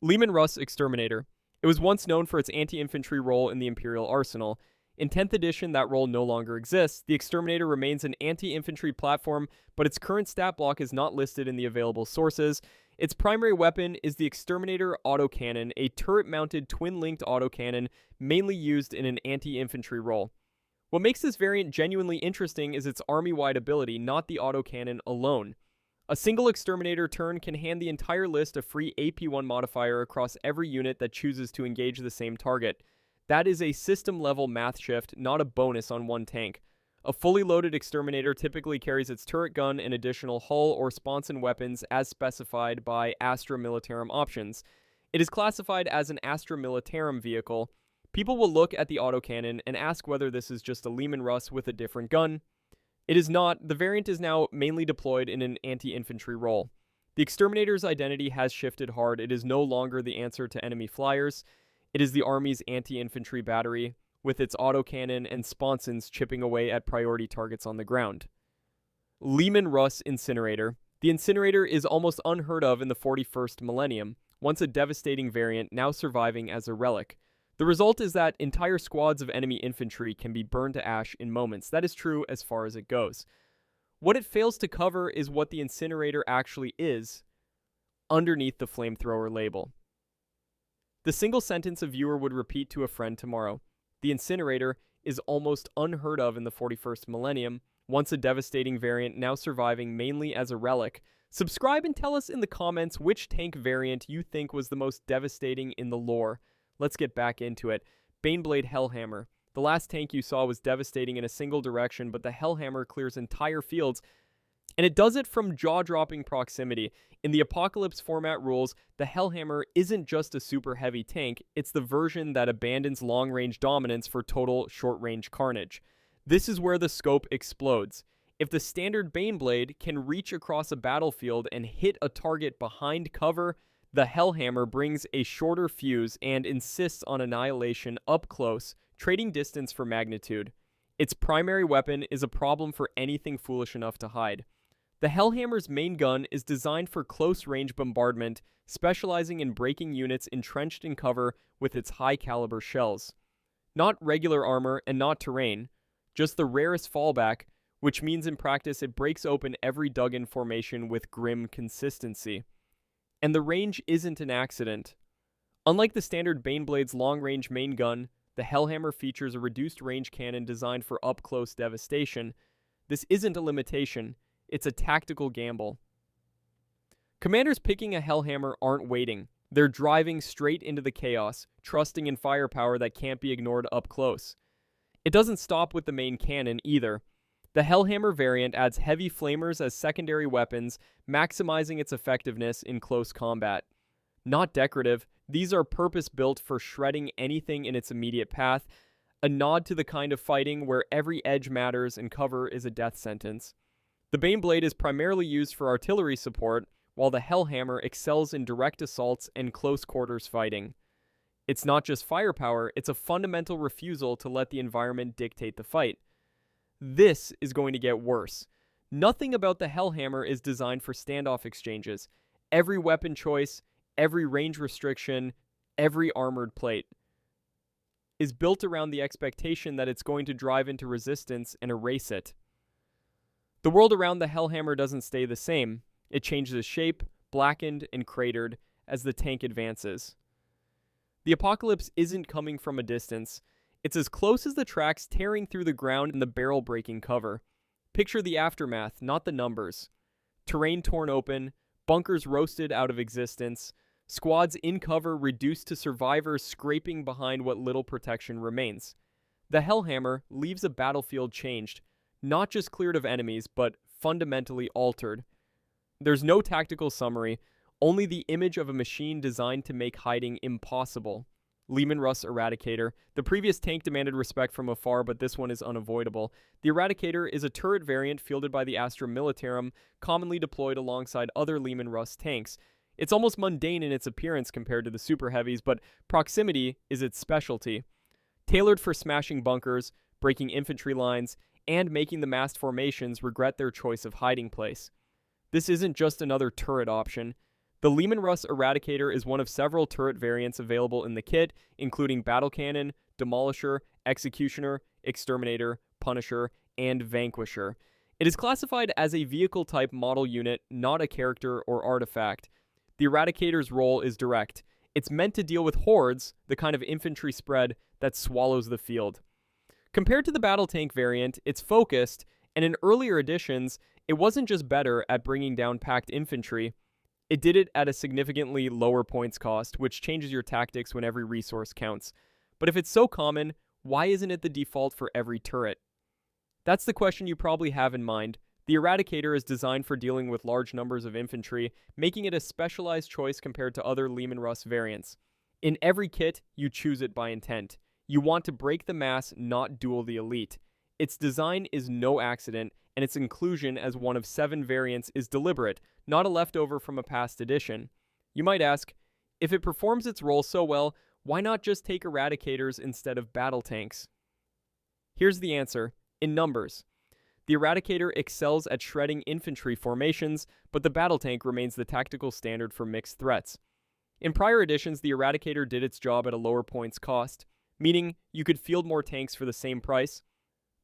Leman Russ Exterminator. It was once known for its anti-infantry role in the Imperial arsenal. In 10th edition, that role no longer exists. The Exterminator remains an anti-infantry platform, but its current stat block is not listed in the available sources. Its primary weapon is the Exterminator autocannon, a turret-mounted twin-linked autocannon mainly used in an anti-infantry role. What makes this variant genuinely interesting is its army-wide ability, not the autocannon alone. A single Exterminator turn can hand the entire list a free AP1 modifier across every unit that chooses to engage the same target. That is a system-level math shift, not a bonus on one tank. A fully loaded Exterminator typically carries its turret gun and additional hull or sponson weapons as specified by Astra Militarum options. It is classified as an Astra Militarum vehicle. People will look at the autocannon and ask whether this is just a Leman Russ with a different gun. It is not. The variant is now mainly deployed in an anti-infantry role. The Exterminator's identity has shifted hard. It is no longer the answer to enemy flyers. It is the Army's anti-infantry battery, with its autocannon and sponsons chipping away at priority targets on the ground. Leman Russ Incinerator. The Incinerator is almost unheard of in the 41st millennium, once a devastating variant, now surviving as a relic. The result is that entire squads of enemy infantry can be burned to ash in moments. That is true as far as it goes. What it fails to cover is what the Incinerator actually is underneath the flamethrower label. The single sentence a viewer would repeat to a friend tomorrow. The Incinerator is almost unheard of in the 41st millennium, once a devastating variant, now surviving mainly as a relic. Subscribe and tell us in the comments which tank variant you think was the most devastating in the lore. Let's get back into it. Baneblade Hellhammer. The last tank you saw was devastating in a single direction, but the Hellhammer clears entire fields, and it does it from jaw-dropping proximity. In the Apocalypse format rules, the Hellhammer isn't just a super heavy tank, it's the version that abandons long-range dominance for total short-range carnage. This is where the scope explodes. If the standard Baneblade can reach across a battlefield and hit a target behind cover, the Hellhammer brings a shorter fuse and insists on annihilation up close, trading distance for magnitude. Its primary weapon is a problem for anything foolish enough to hide. The Hellhammer's main gun is designed for close-range bombardment, specializing in breaking units entrenched in cover with its high-caliber shells. Not regular armor and not terrain, just the rarest fallback, which means in practice it breaks open every dug-in formation with grim consistency. And the range isn't an accident. Unlike the standard Baneblade's long-range main gun, the Hellhammer features a reduced range cannon designed for up-close devastation. This isn't a limitation, it's a tactical gamble. Commanders picking a Hellhammer aren't waiting. They're driving straight into the chaos, trusting in firepower that can't be ignored up close. It doesn't stop with the main cannon either. The Hellhammer variant adds heavy flamers as secondary weapons, maximizing its effectiveness in close combat. Not decorative, these are purpose-built for shredding anything in its immediate path, a nod to the kind of fighting where every edge matters and cover is a death sentence. The Baneblade is primarily used for artillery support, while the Hellhammer excels in direct assaults and close-quarters fighting. It's not just firepower, it's a fundamental refusal to let the environment dictate the fight. This is going to get worse. Nothing about the Hellhammer is designed for standoff exchanges. Every weapon choice, every range restriction, every armored plate is built around the expectation that it's going to drive into resistance and erase it. The world around the Hellhammer doesn't stay the same. It changes shape, blackened, and cratered as the tank advances. The apocalypse isn't coming from a distance. It's as close as the tracks tearing through the ground in the barrel-breaking cover. Picture the aftermath, not the numbers. Terrain torn open, bunkers roasted out of existence, squads in cover reduced to survivors scraping behind what little protection remains. The Hellhammer leaves a battlefield changed, not just cleared of enemies, but fundamentally altered. There's no tactical summary, only the image of a machine designed to make hiding impossible. Leman Russ Eradicator. The previous tank demanded respect from afar, but this one is unavoidable. The Eradicator is a turret variant fielded by the Astra Militarum, commonly deployed alongside other Leman Russ tanks. It's almost mundane in its appearance compared to the super heavies, but proximity is its specialty. Tailored for smashing bunkers, breaking infantry lines, and making the massed formations regret their choice of hiding place. This isn't just another turret option. The Leman Russ Eradicator is one of several turret variants available in the kit, including Battle Cannon, Demolisher, Executioner, Exterminator, Punisher, and Vanquisher. It is classified as a vehicle-type model unit, not a character or artifact. The Eradicator's role is direct. It's meant to deal with hordes, the kind of infantry spread that swallows the field. Compared to the Battle Tank variant, it's focused, and in earlier editions, it wasn't just better at bringing down packed infantry, it did it at a significantly lower points cost, which changes your tactics when every resource counts. But if it's so common, why isn't it the default for every turret? That's the question you probably have in mind. The Eradicator is designed for dealing with large numbers of infantry, making it a specialized choice compared to other Leman Russ variants. In every kit, you choose it by intent. You want to break the mass, not duel the elite. Its design is no accident, and its inclusion as one of 7 variants is deliberate, not a leftover from a past edition. You might ask, if it performs its role so well, why not just take Eradicators instead of battle tanks? Here's the answer: in numbers. The Eradicator excels at shredding infantry formations, but the battle tank remains the tactical standard for mixed threats. In prior editions, the Eradicator did its job at a lower points cost, meaning you could field more tanks for the same price,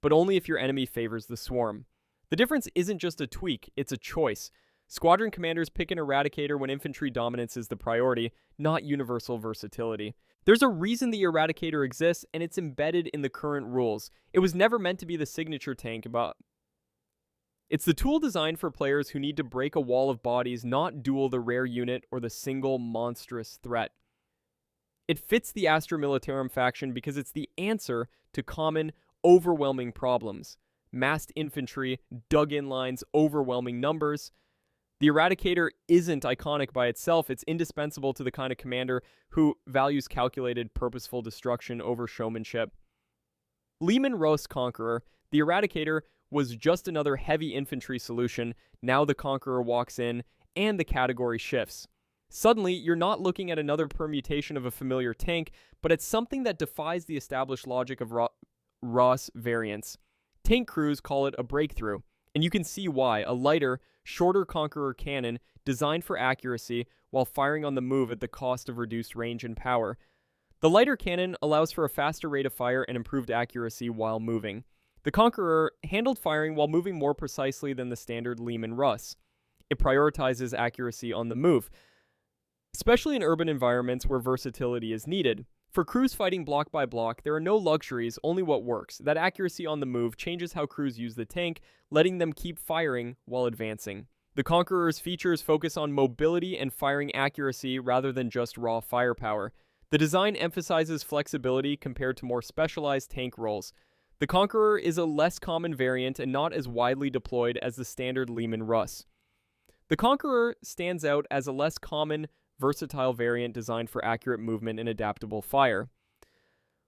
but only if your enemy favors the swarm. The difference isn't just a tweak, it's a choice. Squadron commanders pick an Eradicator when infantry dominance is the priority, not universal versatility. There's a reason the Eradicator exists, and it's embedded in the current rules. It was never meant to be the signature tank, it's the tool designed for players who need to break a wall of bodies, not duel the rare unit or the single monstrous threat. It fits the Astra Militarum faction because it's the answer to common, overwhelming problems. Massed infantry, dug-in lines, overwhelming numbers. The Eradicator isn't iconic by itself, it's indispensable to the kind of commander who values calculated, purposeful destruction over showmanship. Leman Russ Conqueror, the Eradicator was just another heavy infantry solution. Now the Conqueror walks in, and the category shifts. Suddenly, you're not looking at another permutation of a familiar tank, but at something that defies the established logic of Russ variants. Tank crews call it a breakthrough, and you can see why. A lighter, shorter Conqueror cannon designed for accuracy while firing on the move at the cost of reduced range and power. The lighter cannon allows for a faster rate of fire and improved accuracy while moving. The Conqueror handled firing while moving more precisely than the standard Leman Russ. It prioritizes accuracy on the move, especially in urban environments where versatility is needed. For crews fighting block by block, there are no luxuries, only what works. That accuracy on the move changes how crews use the tank, letting them keep firing while advancing. The Conqueror's features focus on mobility and firing accuracy rather than just raw firepower. The design emphasizes flexibility compared to more specialized tank roles. The Conqueror is a less common variant and not as widely deployed as the standard Leman Russ. The Conqueror stands out as a less common, versatile variant designed for accurate movement and adaptable fire.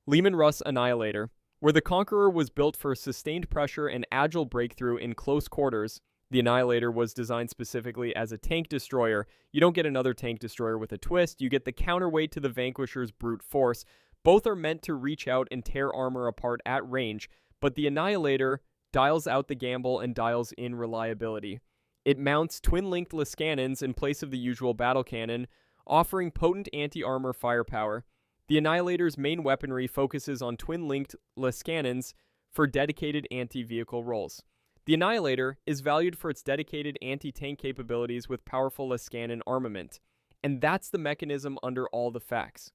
Leman Russ Annihilator. Where the Conqueror was built for sustained pressure and agile breakthrough in close quarters, the Annihilator was designed specifically as a tank destroyer. You don't get another tank destroyer with a twist, you get the counterweight to the Vanquisher's brute force. Both are meant to reach out and tear armor apart at range, but the Annihilator dials out the gamble and dials in reliability. It mounts twin-linked cannons in place of the usual battle cannon, offering potent anti-armor firepower. The Annihilator's main weaponry focuses on twin-linked cannons for dedicated anti-vehicle roles. The Annihilator is valued for its dedicated anti-tank capabilities with powerful cannon armament, and that's the mechanism under all the facts.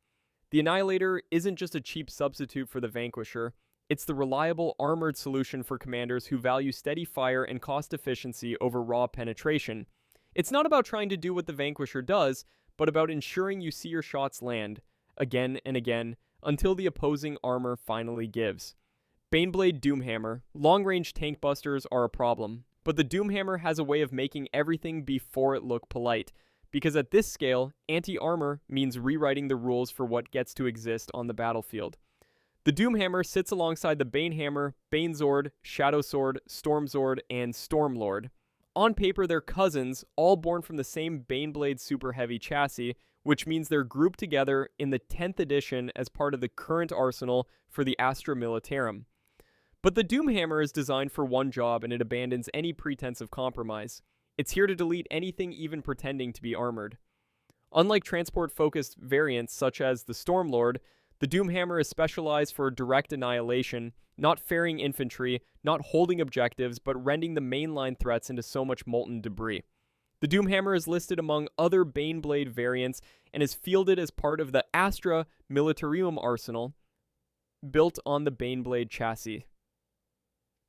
The Annihilator isn't just a cheap substitute for the Vanquisher, it's the reliable armored solution for commanders who value steady fire and cost efficiency over raw penetration. It's not about trying to do what the Vanquisher does, but about ensuring you see your shots land, again and again, until the opposing armor finally gives. Baneblade Doomhammer. Long-range tank busters are a problem, but the Doomhammer has a way of making everything before it look polite, because at this scale, anti-armor means rewriting the rules for what gets to exist on the battlefield. The Doomhammer sits alongside the Banehammer, Banesword, Shadowsword, Stormzord, and Stormlord. On paper, they're cousins, all born from the same Baneblade Super Heavy chassis, which means they're grouped together in the 10th edition as part of the current arsenal for the Astra Militarum. But the Doomhammer is designed for one job, and it abandons any pretense of compromise. It's here to delete anything even pretending to be armored. Unlike transport-focused variants such as the Stormlord, the Doomhammer is specialized for direct annihilation, not ferrying infantry, not holding objectives, but rending the mainline threats into so much molten debris. The Doomhammer is listed among other Baneblade variants and is fielded as part of the Astra Militarum arsenal, built on the Baneblade chassis.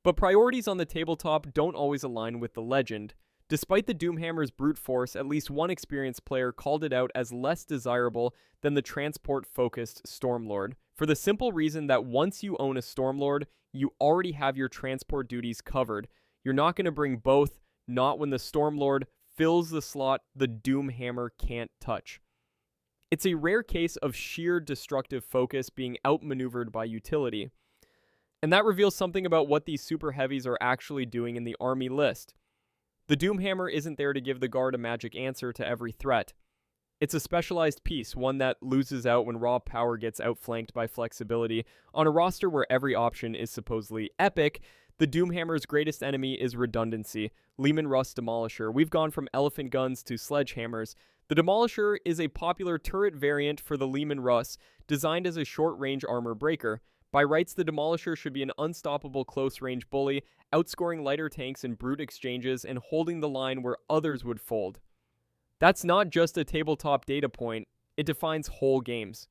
But priorities on the tabletop don't always align with the legend. Despite the Doomhammer's brute force, at least one experienced player called it out as less desirable than the transport-focused Stormlord, for the simple reason that once you own a Stormlord, you already have your transport duties covered. You're not going to bring both, not when the Stormlord fills the slot the Doomhammer can't touch. It's a rare case of sheer destructive focus being outmaneuvered by utility. And that reveals something about what these super heavies are actually doing in the army list. The Doomhammer isn't there to give the guard a magic answer to every threat. It's a specialized piece, one that loses out when raw power gets outflanked by flexibility. On a roster where every option is supposedly epic, the Doomhammer's greatest enemy is redundancy. Leman Russ Demolisher. We've gone from elephant guns to sledgehammers. The Demolisher is a popular turret variant for the Leman Russ, designed as a short-range armor breaker. By rights, the Demolisher should be an unstoppable close-range bully, outscoring lighter tanks in brute exchanges and holding the line where others would fold. That's not just a tabletop data point, it defines whole games.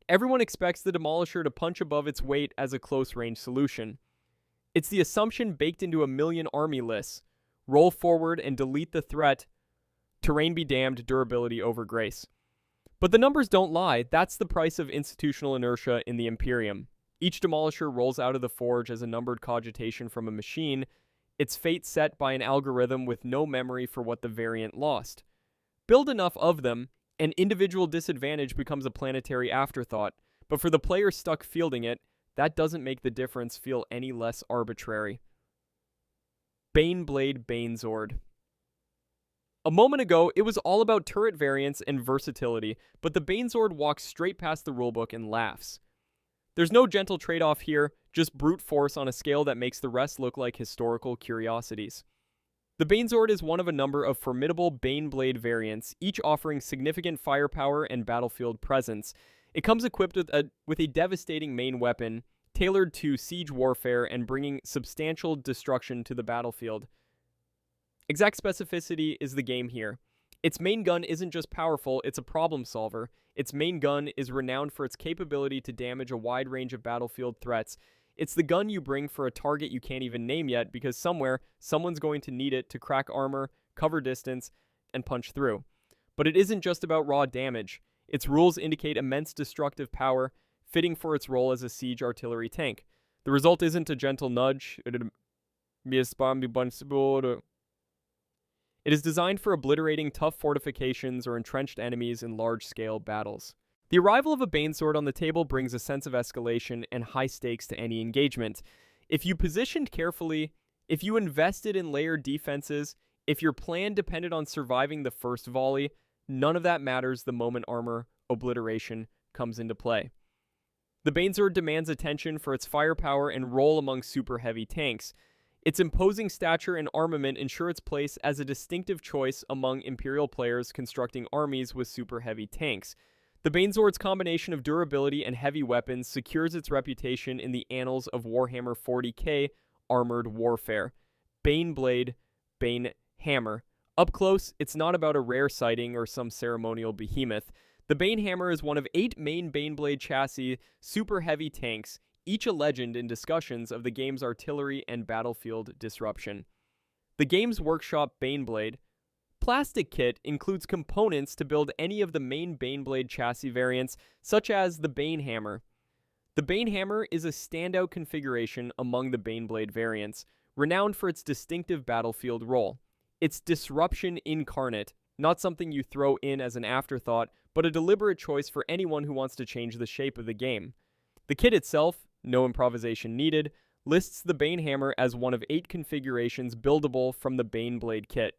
Everyone expects the Demolisher to punch above its weight as a close-range solution. It's the assumption baked into a million army lists. Roll forward and delete the threat. Terrain be damned, durability over grace. But the numbers don't lie. That's the price of institutional inertia in the Imperium. Each Demolisher rolls out of the forge as a numbered cogitation from a machine, its fate set by an algorithm with no memory for what the variant lost. Build enough of them, and individual disadvantage becomes a planetary afterthought, but for the player stuck fielding it, that doesn't make the difference feel any less arbitrary. Baneblade Banesword. A moment ago, it was all about turret variants and versatility, but the Banesword walks straight past the rulebook and laughs. There's no gentle trade-off here, just brute force on a scale that makes the rest look like historical curiosities. The Banesword is one of a number of formidable Baneblade variants, each offering significant firepower and battlefield presence. It comes equipped with a devastating main weapon, tailored to siege warfare and bringing substantial destruction to the battlefield. Exact specificity is the game here. Its main gun isn't just powerful, it's a problem solver. Its main gun is renowned for its capability to damage a wide range of battlefield threats. It's the gun you bring for a target you can't even name yet because somewhere, someone's going to need it to crack armor, cover distance, and punch through. But it isn't just about raw damage. Its rules indicate immense destructive power, fitting for its role as a siege artillery tank. The result isn't a gentle nudge. It is designed for obliterating tough fortifications or entrenched enemies in large-scale battles. The arrival of a Banesword on the table brings a sense of escalation and high stakes to any engagement. If you positioned carefully, if you invested in layered defenses, if your plan depended on surviving the first volley, none of that matters the moment armor obliteration comes into play. The Banesword demands attention for its firepower and role among super heavy tanks. Its imposing stature and armament ensure its place as a distinctive choice among Imperial players constructing armies with super heavy tanks. The Banesword's combination of durability and heavy weapons secures its reputation in the annals of Warhammer 40k armored warfare. Baneblade Banehammer. Up close, it's not about a rare sighting or some ceremonial behemoth. The Banehammer is one of 8 main Baneblade chassis super heavy tanks, each a legend in discussions of the game's artillery and battlefield disruption. The Games Workshop Baneblade Plastic Kit includes components to build any of the main Baneblade chassis variants, such as the Banehammer. The Banehammer is a standout configuration among the Baneblade variants, renowned for its distinctive battlefield role. It's disruption incarnate, not something you throw in as an afterthought, but a deliberate choice for anyone who wants to change the shape of the game. The kit itself, no improvisation needed, lists the Banehammer as one of 8 configurations buildable from the Baneblade kit.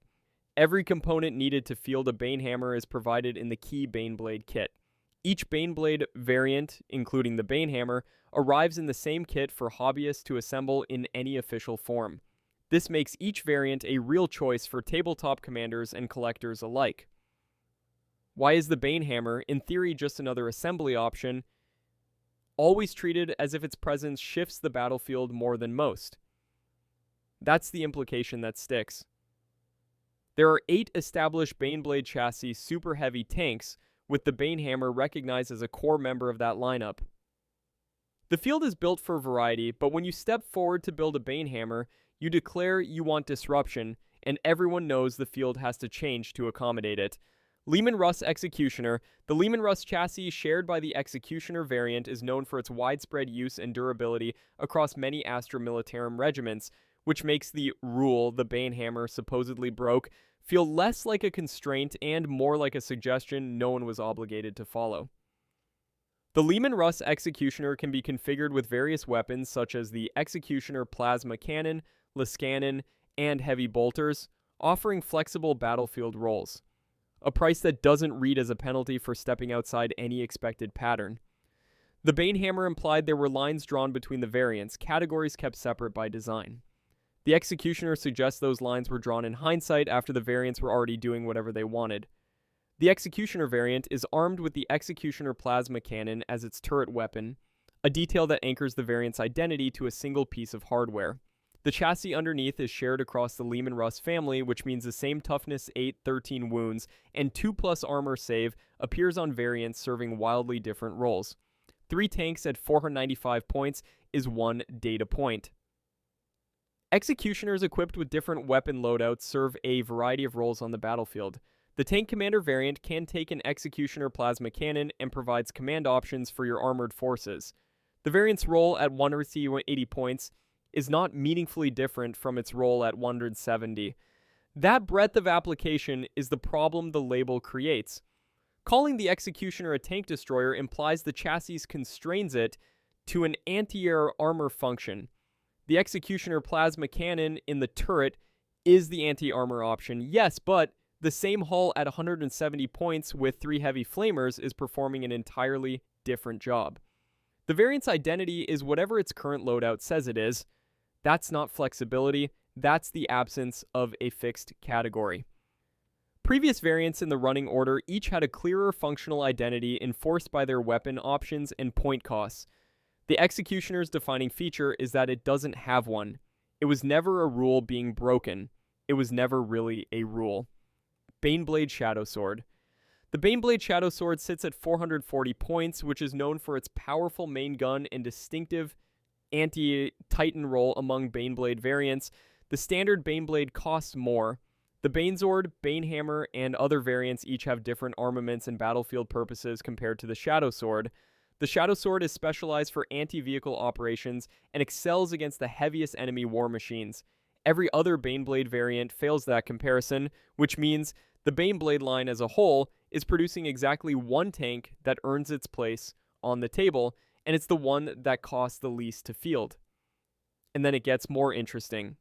Every component needed to field a Banehammer is provided in the key Baneblade kit. Each Baneblade variant, including the Banehammer, arrives in the same kit for hobbyists to assemble in any official form. This makes each variant a real choice for tabletop commanders and collectors alike. Why is the Banehammer, in theory just another assembly option, always treated as if its presence shifts the battlefield more than most? That's the implication that sticks. There are 8 established Baneblade chassis super heavy tanks, with the Banehammer recognized as a core member of that lineup. The field is built for variety, but when you step forward to build a Banehammer, you declare you want disruption, and everyone knows the field has to change to accommodate it. Leman Russ Executioner. The Leman Russ chassis shared by the Executioner variant is known for its widespread use and durability across many Astra Militarum regiments, which makes the rule the Banehammer supposedly broke feel less like a constraint and more like a suggestion no one was obligated to follow. The Leman Russ Executioner can be configured with various weapons such as the Executioner Plasma Cannon, Lascannon, and Heavy Bolters, offering flexible battlefield roles. A price that doesn't read as a penalty for stepping outside any expected pattern. The Banehammer implied there were lines drawn between the variants, categories kept separate by design. The Executioner suggests those lines were drawn in hindsight after the variants were already doing whatever they wanted. The Executioner variant is armed with the Executioner Plasma Cannon as its turret weapon, a detail that anchors the variant's identity to a single piece of hardware. The chassis underneath is shared across the Leman Russ family, which means the same toughness 8, 13 wounds, and 2+ armor save appears on variants serving wildly different roles. 3 tanks at 495 points is 1 data point. Executioners equipped with different weapon loadouts serve a variety of roles on the battlefield. The Tank Commander variant can take an Executioner Plasma Cannon and provides command options for your armored forces. The variant's role at 180 points is not meaningfully different from its role at 170. That breadth of application is the problem the label creates. Calling the Executioner a tank destroyer implies the chassis constrains it to an anti-air armor function. The Executioner Plasma Cannon in the turret is the anti-armor option, yes, but the same hull at 170 points with 3 heavy flamers is performing an entirely different job. The variant's identity is whatever its current loadout says it is. That's not flexibility, that's the absence of a fixed category. Previous variants in the running order each had a clearer functional identity enforced by their weapon options and point costs. The Executioner's defining feature is that it doesn't have one. It was never a rule being broken. It was never really a rule. Baneblade Shadowsword. The Baneblade Shadowsword sits at 440 points, which is known for its powerful main gun and distinctive anti-Titan role among Baneblade variants. The standard Baneblade costs more. The Banesword, Banehammer, and other variants each have different armaments and battlefield purposes compared to the Shadowsword. The Shadowsword is specialized for anti-vehicle operations and excels against the heaviest enemy war machines. Every other Baneblade variant fails that comparison, which means the Baneblade line as a whole is producing exactly 1 tank that earns its place on the table, and it's the one that costs the least to field. And then it gets more interesting.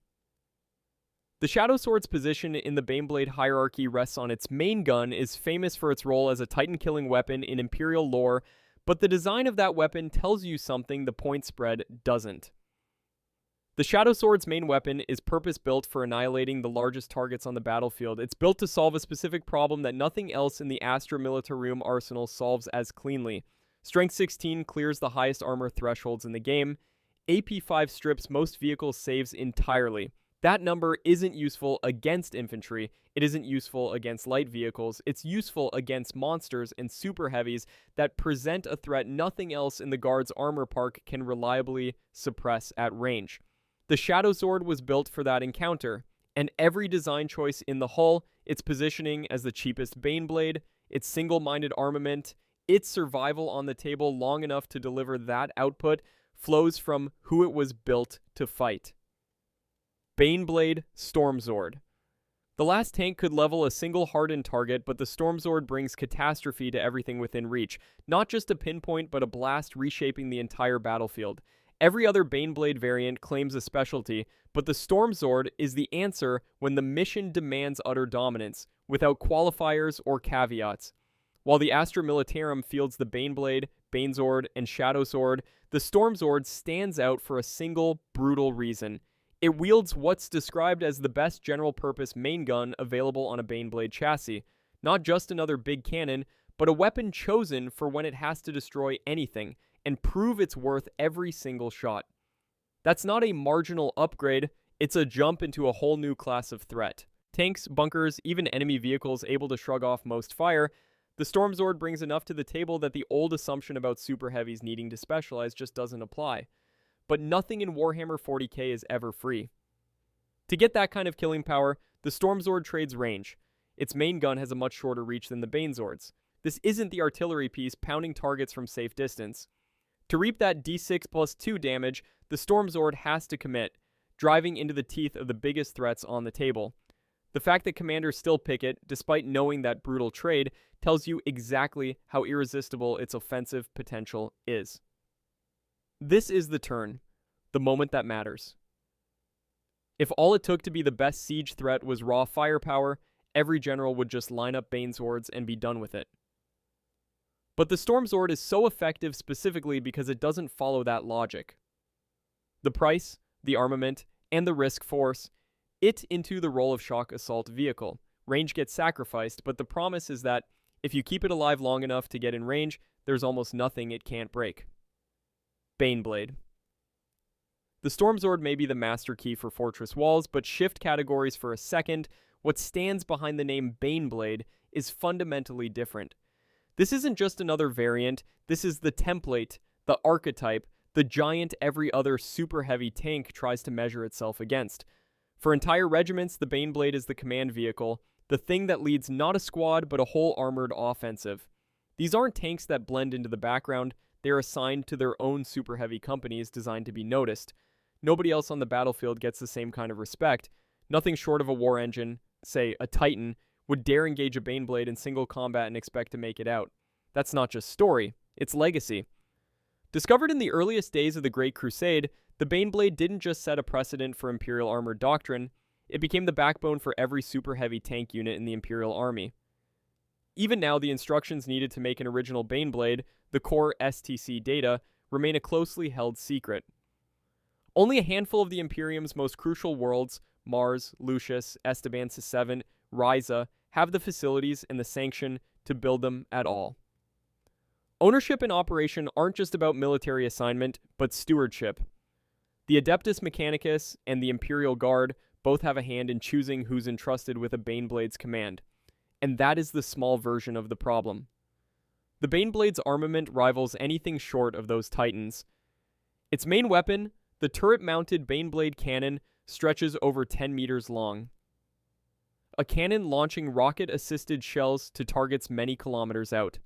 The Shadowsword's position in the Baneblade hierarchy rests on its main gun, is famous for its role as a Titan-killing weapon in Imperial lore, but the design of that weapon tells you something the point spread doesn't. The Shadowsword's main weapon is purpose-built for annihilating the largest targets on the battlefield. It's built to solve a specific problem that nothing else in the Astra Militarum arsenal solves as cleanly. Strength 16 clears the highest armor thresholds in the game. AP 5 strips most vehicles saves entirely. That number isn't useful against infantry, it isn't useful against light vehicles, it's useful against monsters and super heavies that present a threat nothing else in the Guard's armor park can reliably suppress at range. The Shadowsword was built for that encounter, and every design choice in the hull, its positioning as the cheapest Baneblade, its single-minded armament, its survival on the table long enough to deliver that output, flows from who it was built to fight. Baneblade Stormlord. The last tank could level a single hardened target, but the Stormlord brings catastrophe to everything within reach. Not just a pinpoint, but a blast reshaping the entire battlefield. Every other Baneblade variant claims a specialty, but the Stormlord is the answer when the mission demands utter dominance, without qualifiers or caveats. While the Astra Militarum fields the Baneblade, Banesword, and Shadowsword, the Stormlord stands out for a single, brutal reason. It wields what's described as the best general-purpose main gun available on a Baneblade chassis. Not just another big cannon, but a weapon chosen for when it has to destroy anything and prove its worth every single shot. That's not a marginal upgrade, it's a jump into a whole new class of threat. Tanks, bunkers, even enemy vehicles able to shrug off most fire, the Stormzord brings enough to the table that the old assumption about super heavies needing to specialize just doesn't apply. But nothing in Warhammer 40k is ever free. To get that kind of killing power, the Stormzord trades range. Its main gun has a much shorter reach than the Baneswords. This isn't the artillery piece pounding targets from safe distance. To reap that d6 plus 2 damage, the Stormzord has to commit, driving into the teeth of the biggest threats on the table. The fact that commanders still pick it, despite knowing that brutal trade, tells you exactly how irresistible its offensive potential is. This is the turn, the moment that matters. If all it took to be the best siege threat was raw firepower, every general would just line up Baneswords and be done with it. But the Stormzord is so effective specifically because it doesn't follow that logic. The price, the armament, and the risk force it into the role of shock assault vehicle. Range gets sacrificed, but the promise is that if you keep it alive long enough to get in range, there's almost nothing it can't break. Baneblade. The Stormzord may be the master key for fortress walls, but shift categories for a second, what stands behind the name Baneblade is fundamentally different. This isn't just another variant, this is the template, the archetype, the giant every other super heavy tank tries to measure itself against. For entire regiments, the Baneblade is the command vehicle, the thing that leads not a squad but a whole armored offensive. These aren't tanks that blend into the background, they are assigned to their own super heavy companies designed to be noticed. Nobody else on the battlefield gets the same kind of respect. Nothing short of a war engine, say a Titan, would dare engage a Baneblade in single combat and expect to make it out. That's not just story, it's legacy. Discovered in the earliest days of the Great Crusade, the Baneblade didn't just set a precedent for Imperial armored doctrine, it became the backbone for every super heavy tank unit in the Imperial army. Even now, the instructions needed to make an original Baneblade, the core STC data, remain a closely held secret. Only a handful of the Imperium's most crucial worlds, Mars, Lucius, Esteban VII, Ryza, have the facilities and the sanction to build them at all. Ownership and operation aren't just about military assignment, but stewardship. The Adeptus Mechanicus and the Imperial Guard both have a hand in choosing who's entrusted with a Baneblade's command, and that is the small version of the problem. The Baneblade's armament rivals anything short of those titans. Its main weapon, the turret-mounted Baneblade cannon, stretches over 10 meters long. A cannon launching rocket-assisted shells to targets many kilometers out.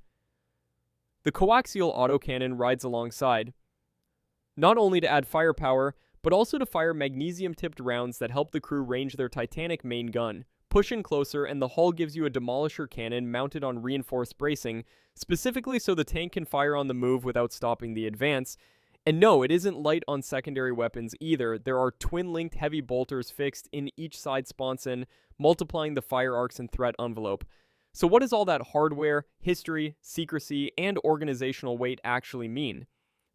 The coaxial autocannon rides alongside, not only to add firepower, but also to fire magnesium-tipped rounds that help the crew range their titanic main gun. Push in closer, and the hull gives you a Demolisher cannon mounted on reinforced bracing, specifically so the tank can fire on the move without stopping the advance. And no, it isn't light on secondary weapons either. There are twin-linked heavy bolters fixed in each side sponson, multiplying the fire arcs and threat envelope. So what does all that hardware, history, secrecy, and organizational weight actually mean?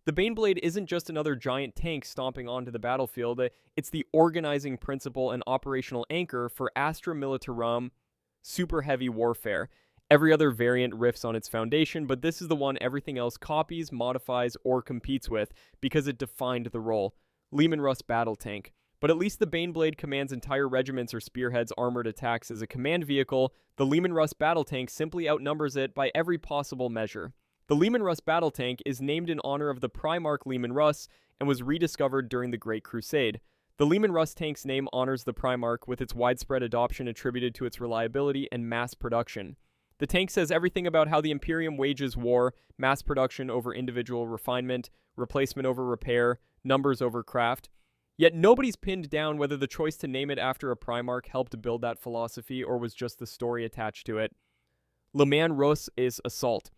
The Baneblade isn't just another giant tank stomping onto the battlefield, it's the organizing principle and operational anchor for Astra Militarum super heavy warfare. Every other variant riffs on its foundation, but this is the one everything else copies, modifies, or competes with, because it defined the role. Leman Russ Battle Tank. But at least the Baneblade commands entire regiments or spearheads armored attacks as a command vehicle. The Leman Russ Battle Tank simply outnumbers it by every possible measure. The Leman Russ Battle Tank is named in honor of the Primarch Leman Russ and was rediscovered during the Great Crusade. The Leman Russ tank's name honors the Primarch with its widespread adoption attributed to its reliability and mass production. The tank says everything about how the Imperium wages war, mass production over individual refinement, replacement over repair, numbers over craft. Yet nobody's pinned down whether the choice to name it after a Primarch helped build that philosophy or was just the story attached to it. Leman Russ is assault.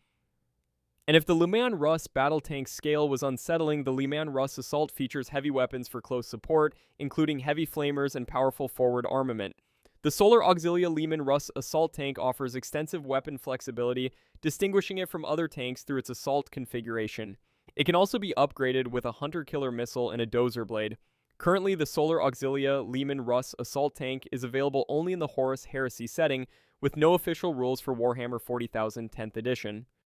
And if the Leman Russ battle tank scale was unsettling, the Leman Russ assault features heavy weapons for close support, including heavy flamers and powerful forward armament. The Solar Auxilia Leman Russ assault tank offers extensive weapon flexibility, distinguishing it from other tanks through its assault configuration. It can also be upgraded with a hunter-killer missile and a dozer blade. Currently, the Solar Auxilia Leman Russ assault tank is available only in the Horus Heresy setting, with no official rules for Warhammer 40,000 10th edition.